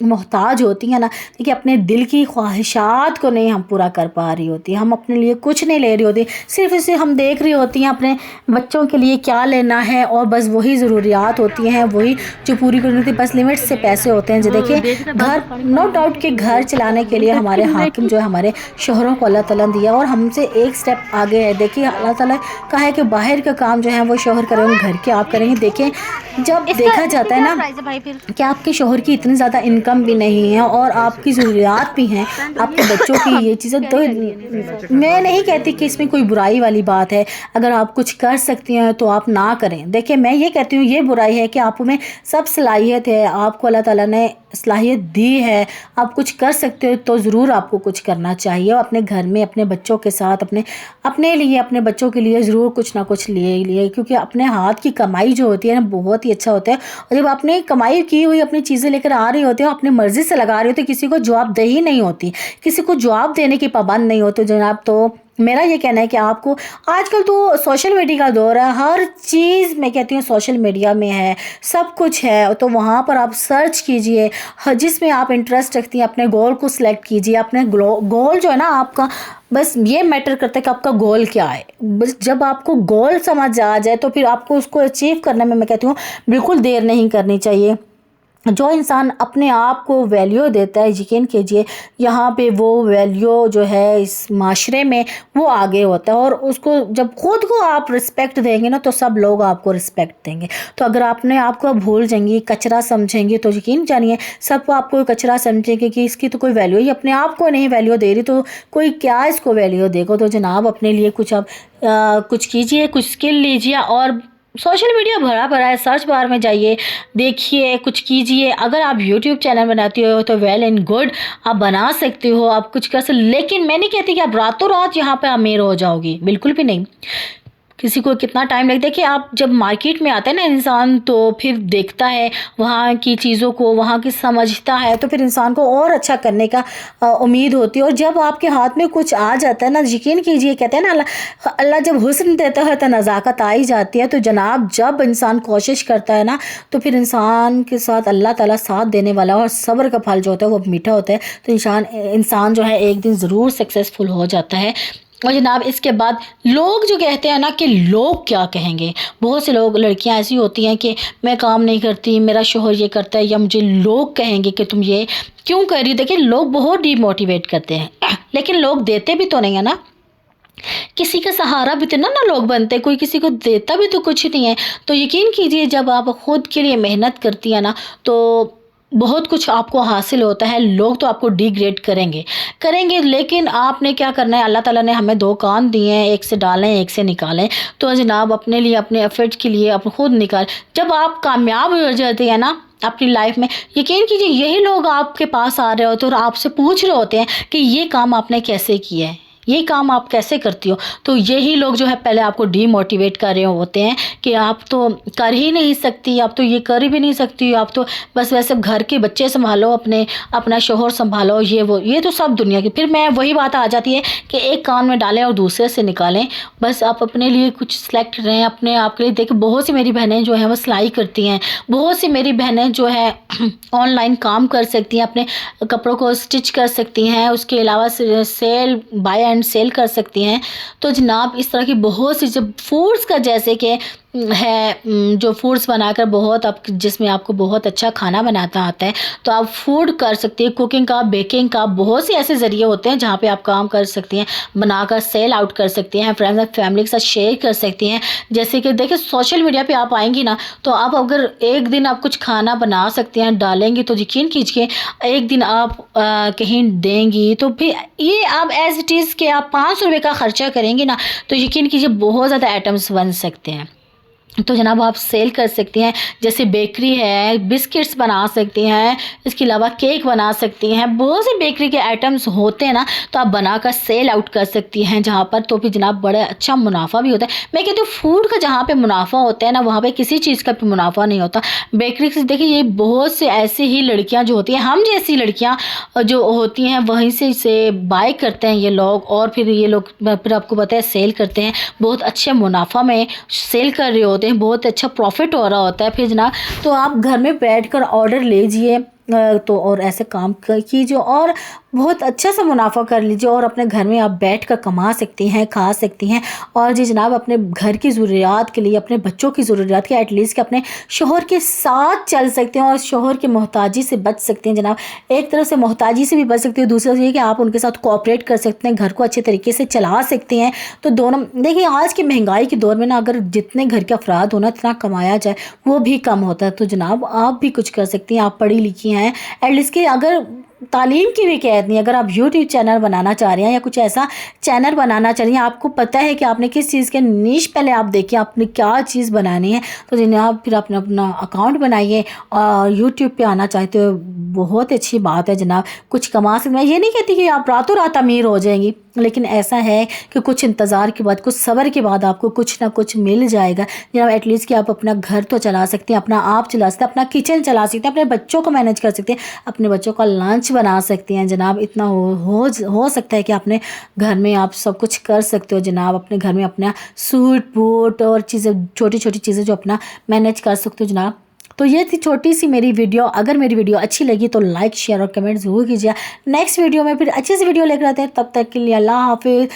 محتاج ہوتی ہیں نا، دیکھیے اپنے دل کی خواہشات کو نہیں ہم پورا کر پا رہی ہوتی ہیں، ہم اپنے لیے کچھ نہیں لے رہی ہوتی، صرف اسے ہم دیکھ رہی ہوتی ہیں اپنے بچوں کے لیے کیا لینا ہے، اور بس وہی ضروریات ہوتی ہیں، وہی جو پوری کرنی ہوتی ہے، بس لمٹ سے پیسے ہوتے ہیں. جو دیکھیں گھر، نو ڈاؤٹ کہ گھر چلانے کے لیے ہمارے حاکم جو ہے ہمارے شوہروں کو اللہ تعالیٰ نے دیا، اور ہم سے ایک سٹیپ آگے ہے. دیکھیے اللہ تعالیٰ کہا ہے کہ باہر کا کام جو ہے وہ شوہر کریں گے، گھر کے آپ کریں گے. دیکھیں جب دیکھا جاتا ہے نا کہ آپ کے شوہر کی اتنی زیادہ انکم بھی نہیں ہے اور آپ کی ضروریات بھی ہیں، آپ کے بچوں کی یہ چیزیں، تو میں نہیں کہتی کہ اس میں کوئی برائی والی بات ہے. اگر آپ کچھ کر سکتی ہیں تو آپ نہ کریں. دیکھیں میں یہ کہتی ہوں یہ برائی ہے کہ آپ میں سب صلاحیت ہے، آپ کو اللہ تعالیٰ نے صلاحیت دی ہے، آپ کچھ کر سکتے ہو تو ضرور آپ کو کچھ کرنا چاہیے، اور اپنے گھر میں اپنے بچوں کے ساتھ اپنے لیے، اپنے بچوں کے لیے ضرور کچھ نہ کچھ لیے، کیونکہ اپنے ہاتھ کی کمائی جو ہوتی ہے نا بہت ہی اچھا ہوتا ہے. اور جب اپنے کمائی کی ہوئی اپنی چیزیں لے کر آ رہی ہوتی ہیں، اپنی مرضی سے لگا رہی ہوتی ہے، کسی کو جواب دہی نہیں ہوتی، کسی کو جواب دینے کی پابند نہیں ہوتے جناب. تو میرا یہ کہنا ہے کہ آپ کو، آج کل تو سوشل میڈیا کا دور ہے، ہر چیز میں کہتی ہوں سوشل میڈیا میں ہے، سب کچھ ہے. تو وہاں پر آپ سرچ کیجئے، جس میں آپ انٹرسٹ رکھتی ہیں اپنے گول کو سلیکٹ کیجئے. اپنے گول جو ہے نا آپ کا، بس یہ میٹر کرتا ہے کہ آپ کا گول کیا ہے. بس جب آپ کو گول سمجھ آ جائے تو پھر آپ کو اس کو اچیو کرنے میں کہتی ہوں بالکل دیر نہیں کرنی چاہیے. جو انسان اپنے آپ کو ویلیو دیتا ہے، یقین کیجئے یہاں پہ وہ ویلیو جو ہے اس معاشرے میں وہ آگے ہوتا ہے. اور اس کو جب خود کو آپ رسپیکٹ دیں گے نا تو سب لوگ آپ کو رسپیکٹ دیں گے. تو اگر آپ نے آپ کو بھول جائیں گی، کچرا سمجھیں گی، تو یقین جانیے سب کو آپ کو کچرا سمجھیں گے کہ اس کی تو کوئی ویلیو ہی اپنے آپ کو نہیں ویلیو دے رہی، تو کوئی کیا اس کو ویلیو دے گا. تو جناب اپنے لیے کچھ کیجئے، کچھ اسکل لیجئے. اور سوشل میڈیا بھرا ہے، سرچ بار میں جائیے، دیکھیے، کچھ کیجئے. اگر آپ یوٹیوب چینل بناتی ہو تو ویل اینڈ گڈ، آپ بنا سکتے ہو، آپ کچھ کر سکتے، لیکن میں نہیں کہتی کہ آپ راتوں رات یہاں پہ امیر ہو جاؤ گی، بالکل بھی نہیں. کسی کو کتنا ٹائم لگتا ہے کہ آپ جب مارکیٹ میں آتے ہیں نا انسان، تو پھر دیکھتا ہے وہاں کی چیزوں کو، وہاں کی سمجھتا ہے، تو پھر انسان کو اور اچھا کرنے کا امید ہوتی ہے. اور جب آپ کے ہاتھ میں کچھ آ جاتا ہے نا، یقین کیجئے، کہتے ہیں نا اللہ جب حسن دیتا ہے تو نزاکت آ ہی جاتی ہے. تو جناب جب انسان کوشش کرتا ہے نا تو پھر انسان کے ساتھ اللہ تعالیٰ ساتھ دینے والا، اور صبر کا پھل جو ہوتا ہے وہ میٹھا ہوتا ہے. تو انسان جو ہے ایک دن ضرور سکسیسفل ہو جاتا ہے. اور جناب اس کے بعد لوگ جو کہتے ہیں نا کہ لوگ کیا کہیں گے، بہت سے لڑکیاں ایسی ہوتی ہیں کہ میں کام نہیں کرتی، میرا شوہر یہ کرتا ہے، یا مجھے لوگ کہیں گے کہ تم یہ کیوں کر رہی. دیکھیں لوگ بہت ڈی موٹیویٹ کرتے ہیں، لیکن لوگ دیتے بھی تو نہیں ہے نا. کسی کا سہارا بھی تو نہ لوگ بنتے، کوئی کسی کو دیتا بھی تو کچھ نہیں ہے. تو یقین کیجئے جب آپ خود کے لیے محنت کرتی ہیں نا تو بہت کچھ آپ کو حاصل ہوتا ہے. لوگ تو آپ کو ڈی گریڈ کریں گے، لیکن آپ نے کیا کرنا ہے، اللہ تعالیٰ نے ہمیں 2 کان دیے ہیں، ایک سے ڈالیں ایک سے نکالیں. تو جناب اپنے لیے، اپنے ایفرٹ کے لیے آپ خود نکالیں. جب آپ کامیاب ہو جاتے ہیں نا اپنی لائف میں، یقین کیجئے یہی لوگ آپ کے پاس آ رہے ہوتے ہیں اور آپ سے پوچھ رہے ہوتے ہیں کہ یہ کام آپ نے کیسے کیا ہے، یہ کام آپ کیسے کرتی ہو. تو یہی لوگ جو ہے پہلے آپ کو ڈی موٹیویٹ کر رہے ہوتے ہیں کہ آپ تو کر ہی نہیں سکتی، آپ تو یہ کر ہی بھی نہیں سکتی، آپ تو بس ویسے گھر کے بچے سنبھالو، اپنا شوہر سنبھالو، یہ تو سب دنیا کی. پھر میں وہی بات آ جاتی ہے کہ ایک کان میں ڈالیں اور دوسرے سے نکالیں. بس آپ اپنے لیے کچھ سلیکٹ رہیں، اپنے آپ کے لیے. دیکھیں بہت سی میری بہنیں جو ہیں وہ سلائی کرتی ہیں، بہت سی میری بہنیں جو ہے آن لائن کام کر سکتی ہیں، اپنے کپڑوں کو اسٹچ کر سکتی ہیں، اس کے علاوہ بائی اینڈ سیل کر سکتی ہیں. تو جناب اس طرح کی بہت سی، جب فوڈز کا جیسے کہ ہے، جو فوڈز بنا کر جس میں آپ کو بہت اچھا کھانا بناتا آتا ہے، تو آپ فوڈ کر سکتی ہیں، کوکنگ کا، بیکنگ کا. بہت سے ایسے ذریعے ہوتے ہیں جہاں پہ آپ کام کر سکتی ہیں، بنا کر سیل آؤٹ کر سکتی ہیں، فرینڈز اور فیملی کے ساتھ شیئر کر سکتی ہیں. جیسے کہ دیکھیں سوشل میڈیا پہ آپ آئیں گی نا تو آپ اگر ایک دن آپ کچھ کھانا بنا سکتے ہیں، ڈالیں گی، تو یقین کیجئے ایک دن آپ کہیں دیں گی تو پھر یہ آپ ایز اٹ از کہ آپ 500 روپے کا خرچہ کریں گی نا تو یقین کیجئے بہت زیادہ آئٹمس بن سکتے ہیں. تو جناب آپ سیل کر سکتی ہیں، جیسے بیکری ہے، بسکٹس بنا سکتی ہیں، اس کے علاوہ کیک بنا سکتی ہیں. بہت سے بیکری کے آئٹمس ہوتے ہیں نا تو آپ بنا کر سیل آؤٹ کر سکتی ہیں جہاں پر. تو پھر جناب بڑا اچھا منافع بھی ہوتا ہے. میں کہتی ہوں فوڈ کا جہاں پہ منافع ہوتا ہے نا وہاں پہ کسی چیز کا بھی منافع نہیں ہوتا. بیکری سے دیکھیں یہ بہت سے ایسے ہی لڑکیاں جو ہوتی ہیں، ہم جیسی لڑکیاں جو ہوتی ہیں، وہیں سے بائی کرتے ہیں یہ لوگ، اور پھر یہ لوگ پھر آپ کو پتہ ہے سیل کرتے ہیں، بہت اچھے منافع میں سیل کر رہے ہوتے ہیں، بہت اچھا پروفٹ ہو رہا ہوتا ہے. پھر جناب تو آپ گھر میں بیٹھ کر آرڈر لیجئے، تو اور ایسے کام کیجیے اور بہت اچھا سا منافع کر لیجیے اور اپنے گھر میں آپ بیٹھ کر کما سکتی ہیں، کھا سکتی ہیں اور جی جناب اپنے گھر کی ضروریات کے لیے، اپنے بچوں کی ضروریات کے ایٹ لیسٹ کہ اپنے شوہر کے ساتھ چل سکتے ہیں اور شوہر کی محتاجی سے بچ سکتے ہیں جناب. ایک طرح سے محتاجی سے بھی بچ سکتے ہیں، دوسرا یہ کہ آپ ان کے ساتھ کوآپریٹ کر سکتے ہیں، گھر کو اچھے طریقے سے چلا سکتے ہیں. تو دونوں دیکھیے آج کی مہنگائی کے دور میں نا اگر جتنے گھر کے افراد ہونا اتنا کمایا جائے وہ بھی کم ہوتا ہے. تو جناب آپ بھی کچھ کر سکتی ہیں، آپ پڑھی لکھی ہیں، ایٹ لیسٹ کہ اگر تعلیم کی بھی قید نہیں، اگر آپ یوٹیوب چینل بنانا چاہ رہے ہیں یا کچھ ایسا چینل بنانا چاہ رہی ہیں، آپ کو پتہ ہے کہ آپ نے کس چیز کے نیش پہلے آپ دیکھیں آپ نے کیا چیز بنانی ہے، تو جناب پھر آپ نے اپنا اکاؤنٹ بنائیے اور یوٹیوب پہ آنا چاہتے ہو بہت اچھی بات ہے جناب، کچھ کما سکتے. میں یہ نہیں کہتی کہ آپ راتوں رات امیر ہو جائیں گی، لیکن ایسا ہے کہ کچھ انتظار کے بعد، کچھ صبر کے بعد آپ کو کچھ نہ کچھ مل جائے گا جناب. ایٹ لیسٹ کہ آپ اپنا گھر تو چلا سکتے ہیں، اپنا آپ چلا سکتے ہیں، اپنا کچن چلا سکتے ہیں، اپنے بچوں کو مینیج کر سکتے ہیں، اپنے بچوں کا لنچ بنا سکتے ہیں جناب. اتنا ہو سکتا ہے کہ اپنے گھر میں آپ سب کچھ کر سکتے ہو جناب. اپنے گھر میں اپنا سوٹ بوٹ اور چیزیں، چھوٹی چھوٹی چیزیں جو اپنا مینیج کر سکتے ہو جناب. تو یہ تھی چھوٹی سی میری ویڈیو. اگر میری ویڈیو اچھی لگی تو لائک شیئر اور کمنٹ ضرور کیجیے. نیکسٹ ویڈیو میں پھر اچھی سی ویڈیو لے کر آتے ہیں، تب تک کے لیے اللہ حافظ.